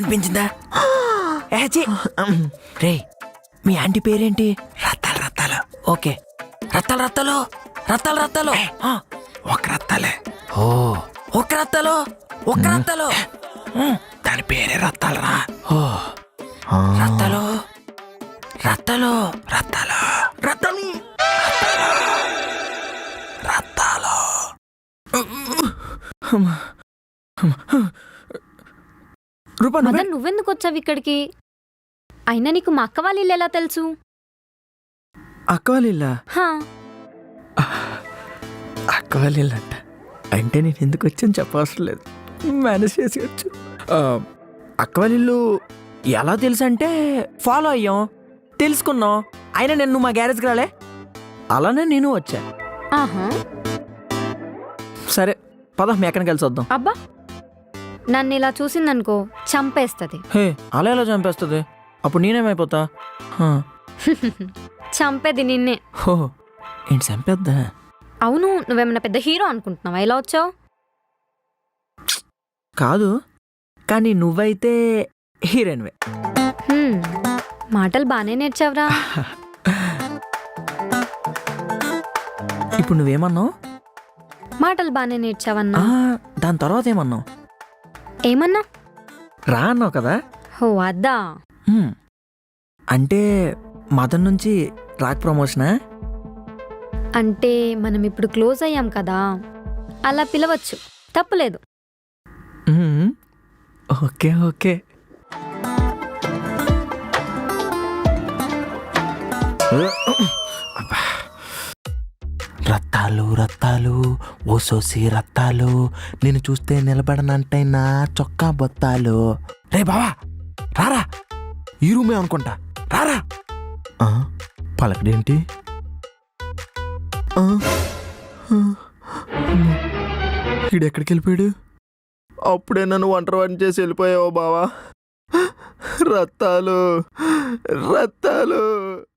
అనిపించిందా? రే మీ ఆంటీ పేరేంటి? రత్తాలు రత్తాలు. ఓకే, రత్తాలు రత్తాలు రత్తాలు రత్తాలు. ఒక రత్తాలే. ఓ ఒక రత్తాలు ఒక రత్తాలు. దాని పేరే రత్తాలరా. ఓ రత్తాలు రత్తాలు రత్తాలు రత్తాలు రత్తాలు. రూపా మదన్ నువ్వెందుకు వచ్చావు ఇక్కడికి? అయినా నీకు మా అక్క వాళ్ళ ఇల్లు ఎలా తెలుసు? అక్క వాళ్ళ ఇల్లా? హా, అక్క వాళ్ళ ఇల్లు అంట. అంటే నేను ఎందుకు వచ్చాను చెప్పవసరం లేదు, మేనేజ్ చేసి వచ్చు. అక్క వాళ్ళ ఇల్లు ఎలా తెలుసు అంటే ఫాలో అయ్యాం, తెలుసుకున్నాం. అయినా నేను మా గ్యారేజ్కి రాలే, అలానే నేను వచ్చా. ఆహా. సరే పద మేకని కలిసి వద్దాం. అబ్బా, నన్ను ఇలా చూసిందనుకో చంపేస్తుంది. హే అలా ఎలా చంపేస్తుంది? అప్పుడు నేనేమైపోతా? చంపేది నిన్నే. హో ఏంటి చంపేద్దా? అవును, నువ్వేమన్నా పెద్ద హీరో అనుకుంటున్నావా ఇలా వచ్చావు? కాదు, కానీ నువ్వైతే హీరోయిన్వే. మాటలు బాగానే నేర్చావురా. ఇప్పుడు నువ్వేమన్నావు? మాటలు బాగానే నేర్చావన్నా. దాని తర్వాత ఏమన్నావు? ఏమన్నా? రా అన్నావు కదా. హో అద్దా. అంటే మదన్ నుంచి రాక్ ప్రమోషనా? అంటే మనం ఇప్పుడు క్లోజ్ అయ్యాం కదా, అలా పిలవచ్చు, తప్పులేదు. Okay okay. రత్తాలు రత్తాలు ఓ సోసి రత్తాలు, నేను చూస్తే నిలబడనంటే నా చొక్కా బొత్తాలు. రే బావా రారా, ఈ రూమే అనుకుంటా, రారా. పలకడేంటి? ఈడెక్కడికి వెళ్ళిపోయాడు? అప్పుడే నన్ను ఒంటరి చేసి వెళ్ళిపోయావు బావా. రత్తాలు రత్తాలు.